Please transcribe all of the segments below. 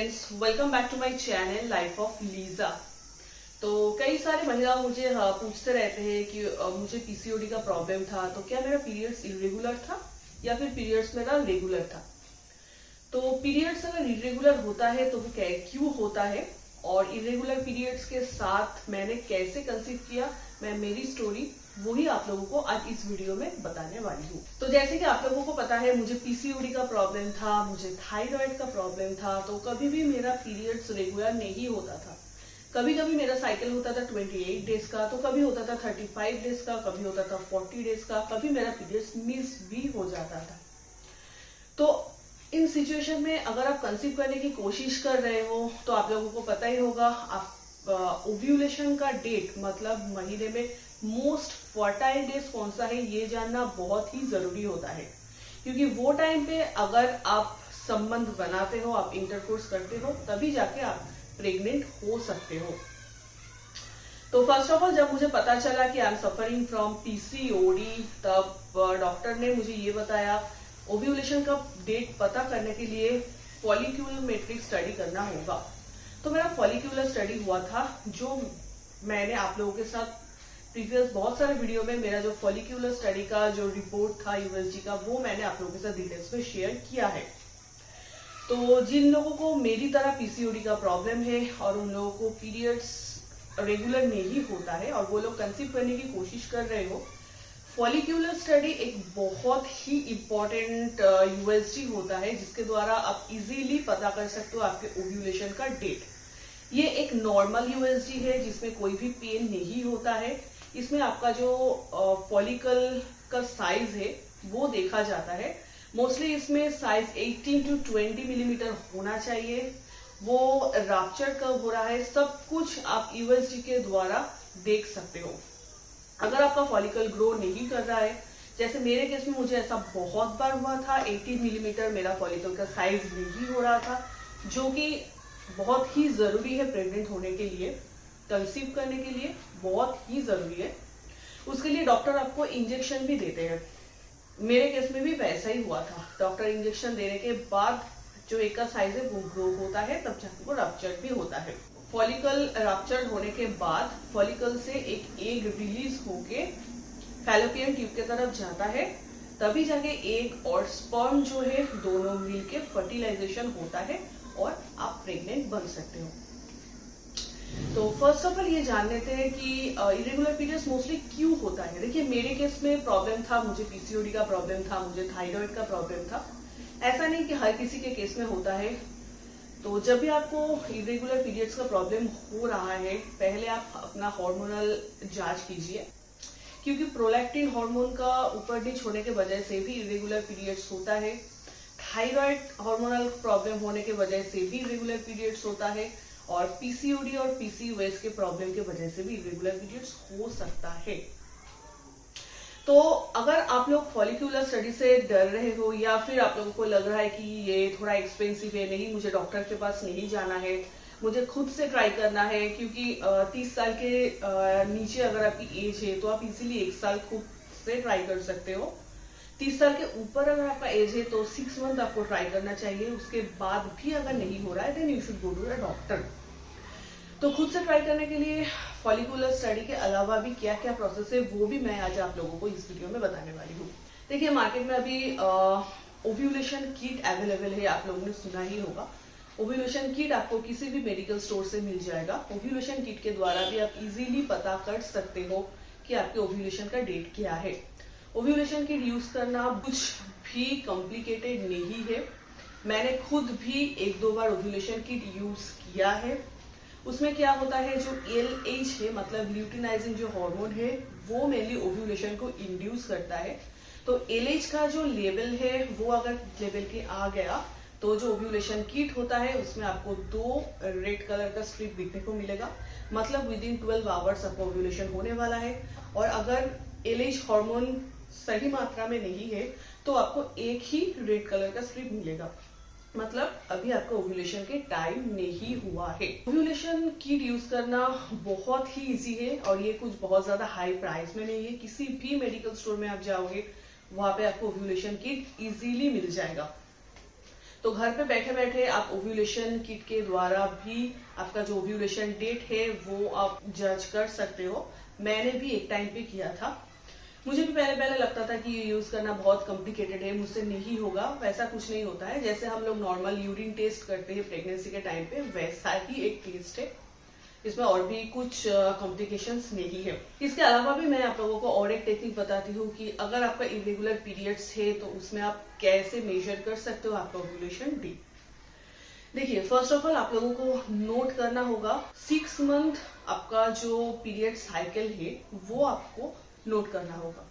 Friends, welcome back to my channel life of Lisa. तो कई सारे महिला मुझे पूछते रहते हैं कि मुझे पीसीओडी का प्रॉब्लम था, तो क्या मेरा पीरियड्स इरेगुलर था या फिर पीरियड्स मेरा रेगुलर था। तो पीरियड्स अगर इरेगुलर होता है तो वो क्यों होता है और इरेगुलर पीरियड्स के साथ मैंने कैसे कंसीव किया, मैं मेरी स्टोरी वही आप लोगों को आज इस वीडियो में बताने वाली हूँ। तो जैसे कि आप लोगों को पता है, मुझे पीसीओडी का प्रॉब्लम था, मुझे थायराइड का प्रॉब्लम था, तो कभी भी मेरा पीरियड्स रेगुलर नहीं होता था। कभी कभी मेरा साइकिल होता था 28 डेज का, तो कभी होता था 35 डेज का, कभी होता था 40 डेज का, कभी मेरा पीरियड्स मिस भी हो जाता था। तो इन सिचुएशन में अगर आप कंसीव करने की कोशिश कर रहे हो तो आप लोगों को पता ही होगा, आप ओव्यूलेशन का डेट मतलब महीने में मोस्ट फर्टाइल डेज कौन सा है ये जानना बहुत ही जरूरी होता है, क्योंकि वो टाइम पे अगर आप संबंध बनाते हो, आप इंटरकोर्स करते हो, तभी जाके आप प्रेग्नेंट हो सकते हो। तो फर्स्ट ऑफ ऑल जब मुझे पता चला कि I am suffering from PCOD, तब डॉक्टर ने मुझे ये बताया ओव्यूलेशन का डेट पता करने के लिए फॉलिक्यूलोमेट्रिक स्टडी करना होगा। तो मेरा फॉलिक्यूलर स्टडी हुआ था, जो मैंने आप लोगों के साथ प्रीवियस बहुत सारे वीडियो में मेरा जो फॉलिक्यूलर स्टडी का जो रिपोर्ट था यूएसजी का, वो मैंने आप लोगों के साथ डिटेल्स में शेयर किया है। तो जिन लोगों को मेरी तरह पीसीओडी का प्रॉब्लम है और उन लोगों को पीरियड्स रेगुलर नहीं होता है और वो लोग कंसीव करने की कोशिश कर रहे हो, फॉलिक्यूलर स्टडी एक बहुत ही इम्पोर्टेंट यूएसजी होता है, जिसके द्वारा आप इजीली पता कर सकते हो आपके ओव्यूलेशन का डेट। ये एक नॉर्मल यूएसजी है जिसमें कोई भी पेन नहीं होता है। इसमें आपका जो फॉलिकल का साइज है वो देखा जाता है। मोस्टली इसमें साइज 18 to 20 मिलीमीटर होना चाहिए। वो रैप्चर कब हो रहा है सब कुछ आप यूएसजी के द्वारा देख सकते हो। अगर आपका फॉलिकल ग्रो नहीं कर रहा है, जैसे मेरे केस में मुझे ऐसा बहुत बार हुआ था, 18 मिलीमीटर मेरा फॉलिकल का साइज नहीं हो रहा था, जो कि बहुत ही जरूरी है प्रेग्नेंट होने के लिए, कंसीव करने के लिए बहुत ही जरूरी है। उसके लिए डॉक्टर आपको इंजेक्शन भी देते हैं। मेरे केस में भी वैसा ही हुआ था। डॉक्टर इंजेक्शन देने के बाद जो एक का साइज है वो ग्रो होता है, तब जाके वो रप्चर भी होता है। फॉलिकल रप्चर होने के बाद फॉलिकल से एक एग रिलीज होके फैलोपियन ट्यूब के तरफ जाता है, तभी जाके एग और स्पर्म जो है दोनों मिलके फर्टिलाइजेशन होता है और आप प्रेग्नेंट बन सकते हो। तो फर्स्ट ऑफ ऑल ये जान लेते हैं कि इरेगुलर पीरियड्स मोस्टली क्यों होता है। देखिए, मेरे केस में प्रॉब्लम था, मुझे पीसीओडी का प्रॉब्लम था, मुझे थायराइड का प्रॉब्लम था। ऐसा नहीं कि हर किसी के केस में होता है। तो जब भी आपको इरेगुलर पीरियड्स का प्रॉब्लम हो रहा है, पहले आप अपना हार्मोनल जांच कीजिए, क्योंकि प्रोलैक्टिन हार्मोन का ऊपर नीचे होने के वजह से भी इरेगुलर पीरियड्स होता है। थायराइड हार्मोनल प्रॉब्लम होने के वजह से भी इरेगुलर पीरियड्स होता है, और पीसीओडी और पीसीओएस के प्रॉब्लम के वजह से भी इरेगुलर पीरियड्स हो सकता है। तो अगर आप लोग फॉलिक्यूलर स्टडी से डर रहे हो या फिर आप लोगों को लग रहा है कि ये थोड़ा एक्सपेंसिव है, नहीं मुझे डॉक्टर के पास नहीं जाना है, मुझे खुद से ट्राई करना है, क्योंकि 30 साल के नीचे अगर आपकी एज है तो आप इजीली 1 साल खुद से ट्राई कर सकते हो। 30 साल के ऊपर अगर आपका एज है तो 6 मंथ आपको ट्राई करना चाहिए। उसके बाद भी अगर नहीं हो रहा है then you should go to a doctor. तो खुद से ट्राई करने के लिए फॉलिकुलर स्टडी के अलावा भी क्या क्या प्रोसेस है वो भी मैं आज आप लोगों को इस वीडियो में बताने वाली हूँ। देखिए, मार्केट में अभी ओव्यूलेशन किट अवेलेबल है, आप लोगों ने सुना ही होगा। ओव्यूलेशन किट आपको किसी भी मेडिकल स्टोर से मिल जाएगा। ओव्यूलेशन किट के द्वारा भी आप इजीली पता कर सकते हो कि आपके ओव्यूलेशन का डेट क्या है। ओव्यूलेशन किट यूज करना कुछ भी कॉम्प्लिकेटेड नहीं है। मैंने खुद भी 1-2 बार ओव्यूलेशन किट यूज किया है। उसमें क्या होता है, जो LH है मतलब ल्यूटिनाइजिंग जो हार्मोन है वो मेनली ओव्यूलेशन को इंड्यूस करता है। तो LH का जो लेवल है वो अगर लेवल के आ गया तो जो ओव्यूलेशन किट होता है उसमें आपको 2 रेड कलर का स्ट्रिप देखने को मिलेगा, मतलब विद इन 12 आवर्स आपको ओव्यूलेशन होने वाला है। और अगर LH हार्मोन सही मात्रा में नहीं है तो आपको एक ही रेड कलर का स्ट्रिप मिलेगा, मतलब अभी आपका ओव्यूलेशन के टाइम नहीं हुआ है। ओव्यूलेशन किट यूज करना बहुत ही इजी है और ये कुछ बहुत ज्यादा हाई प्राइस में नहीं है। किसी भी मेडिकल स्टोर में आप जाओगे वहां पे आपको ओव्यूलेशन किट इजीली मिल जाएगा। तो घर पे बैठे बैठे आप ओव्यूलेशन किट के द्वारा भी आपका जो ओव्यूलेशन डेट है वो आप जज कर सकते हो। मैंने भी एक टाइम पे किया था। मुझे भी पहले पहले लगता था कि ये यूज करना बहुत कॉम्प्लिकेटेड है, मुझसे नहीं होगा। वैसा कुछ नहीं होता है। जैसे हम लोग नॉर्मल यूरिन टेस्ट करते हैं प्रेगनेंसी के टाइम पे, वैसा ही एक टेस्ट है। इसमें और भी कुछ कॉम्प्लिकेशंस नहीं है। इसके अलावा भी मैं आप लोगों को और एक टेक्निक बताती हूँ कि अगर आपका इरेगुलर पीरियड्स है तो उसमें आप कैसे मेजर कर सकते हो आपका ओव्यूलेशन डेट। देखिए, फर्स्ट ऑफ ऑल आप लोगों को नोट करना होगा 6 मंथ आपका जो पीरियड साइकिल है वो आपको नोट करना होगा।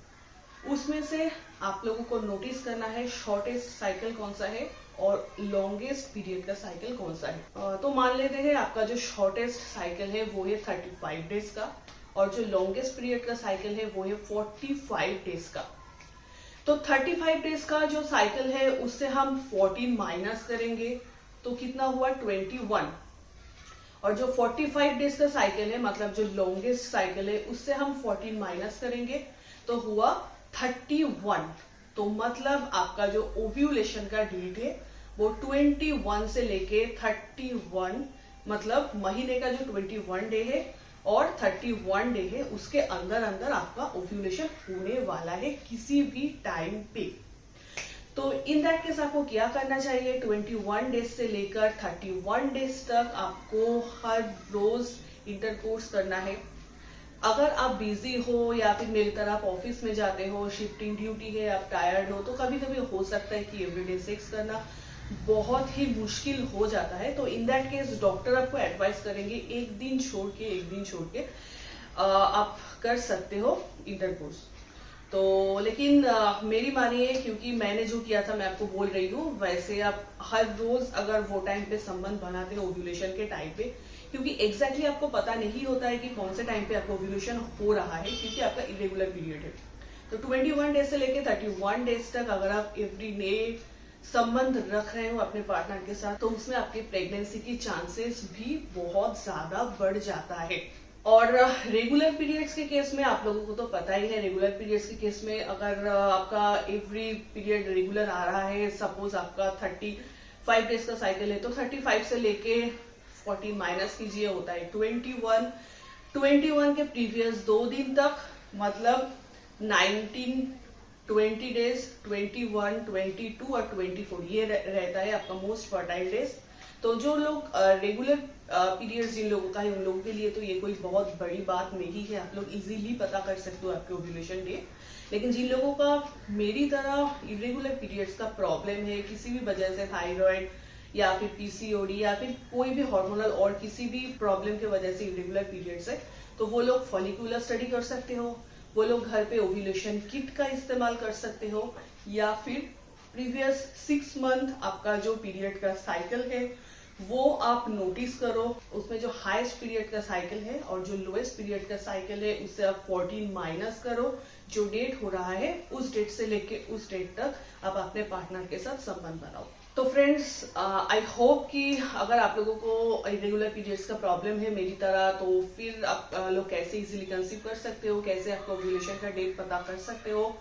उसमें से आप लोगों को नोटिस करना है शॉर्टेस्ट साइकिल कौन सा है और लॉन्गेस्ट पीरियड का साइकिल कौन सा है। तो मान लेते हैं आपका जो शॉर्टेस्ट साइकिल है वो है 35 डेज का और जो लॉन्गेस्ट पीरियड का साइकिल है वो है 45 डेज का। तो 35 डेज का जो साइकिल है उससे हम 14 माइनस करेंगे तो कितना हुआ 21। और जो 45 डेज का साइकिल है मतलब जो लॉन्गेस्ट साइकिल है उससे हम 14 माइनस करेंगे तो हुआ 31। तो मतलब आपका जो ओव्यूलेशन का डेट है वो 21 से लेके 31, मतलब महीने का जो 21 डे है और 31 डे है उसके अंदर अंदर आपका ओव्यूलेशन होने वाला है किसी भी टाइम पे। तो इन दैट केस आपको क्या करना चाहिए, 21 डेज से लेकर 31 डेज तक आपको हर रोज इंटरकोर्स करना है। अगर आप बिजी हो या फिर मेरी तरह आप ऑफिस में जाते हो, शिफ्टिंग ड्यूटी है, आप टायर्ड हो, तो कभी कभी हो सकता है कि एवरीडे सेक्स करना बहुत ही मुश्किल हो जाता है। तो इन दैट केस डॉक्टर आपको एडवाइस करेंगे एक दिन छोड़ के आप कर सकते हो इंटरकोर्स। तो लेकिन मेरी मानिए, क्योंकि मैंने जो किया था मैं आपको बोल रही हूँ, वैसे आप हर रोज अगर वो टाइम पे संबंध बनाते हो ओव्यूलेशन के टाइम पे, क्योंकि एग्जैक्टली आपको पता नहीं होता है कि कौन से टाइम पे आपका ओव्यूलेशन हो रहा है क्योंकि आपका इरेगुलर पीरियड है। तो 21 डेज से लेके 31 डेज तक अगर आप एवरी डे संबंध रख रहे हो अपने पार्टनर के साथ तो उसमें आपकी प्रेगनेंसी की चांसेस भी बहुत ज्यादा बढ़ जाता है। और रेगुलर पीरियड्स के केस में आप लोगों को तो पता ही है, रेगुलर पीरियड्स के केस में अगर आपका एवरी पीरियड रेगुलर आ रहा है, सपोज आपका 35 डेज का साइकिल है तो 35 से लेके 40 माइनस कीजिए होता है 21 के प्रीवियस 2 दिन तक, मतलब 19, 20 डेज, 21, 22 और 24 ये रहता है आपका मोस्ट फर्टाइल डेज। तो जो लोग रेगुलर पीरियड्स जिन लोगों का है उन लोगों के लिए तो ये कोई बहुत बड़ी बात नहीं है, आप लोग इजीली पता कर सकते हो आपके ओव्यूलेशन डे। लेकिन जिन लोगों का मेरी तरह इरेगुलर पीरियड्स का प्रॉब्लम है, किसी भी वजह से थायराइड या फिर पीसीओडी या फिर कोई भी हार्मोनल और किसी भी प्रॉब्लम की वजह से इरेगुलर पीरियड्स है, तो वो लोग फॉलिकुलर स्टडी कर सकते हो, वो लोग घर पे ओव्यूलेशन किट का इस्तेमाल कर सकते हो, या फिर प्रीवियस 6 मंथ आपका जो पीरियड का साइकिल है वो आप नोटिस करो, उसमें जो हाईएस्ट पीरियड का साइकिल है और जो लोएस्ट पीरियड का साइकिल है उससे आप 14 माइनस करो, जो डेट हो रहा है उस डेट से लेके उस डेट तक आप अपने पार्टनर के साथ संबंध बनाओ। तो फ्रेंड्स, आई होप कि अगर आप लोगों को इरेगुलर पीरियड्स का प्रॉब्लम है मेरी तरह, तो फिर आप लोग कैसे इजीली कंसीव कर सकते हो, कैसे आपको ओव्यूलेशन का डेट पता कर सकते हो,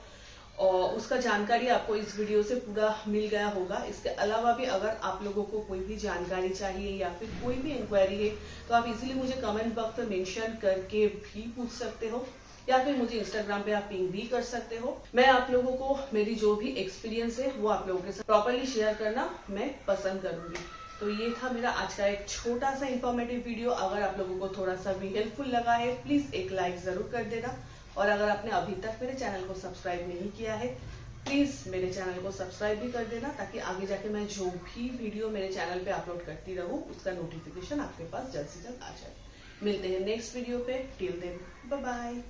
और उसका जानकारी आपको इस वीडियो से पूरा मिल गया होगा। इसके अलावा भी अगर आप लोगों को कोई भी जानकारी चाहिए या फिर कोई भी इंक्वायरी है तो आप इजीली मुझे कमेंट बॉक्स में मेंशन करके भी पूछ सकते हो, या फिर मुझे इंस्टाग्राम पे आप पिंग भी कर सकते हो। मैं आप लोगों को मेरी जो भी एक्सपीरियंस है वो आप लोगों के साथ प्रॉपरली शेयर करना मैं पसंद करूंगी। तो ये था मेरा आज का एक छोटा सा इंफॉर्मेटिव वीडियो। अगर आप लोगों को थोड़ा सा भी हेल्पफुल लगा है प्लीज एक लाइक जरूर कर देना, और अगर आपने अभी तक मेरे चैनल को सब्सक्राइब नहीं किया है प्लीज मेरे चैनल को सब्सक्राइब भी कर देना, ताकि आगे जाके मैं जो भी वीडियो मेरे चैनल पे अपलोड करती रहूं उसका नोटिफिकेशन आपके पास जल्द से जल्द आ जाए। मिलते हैं नेक्स्ट वीडियो पे, टिल देन बाय बाय।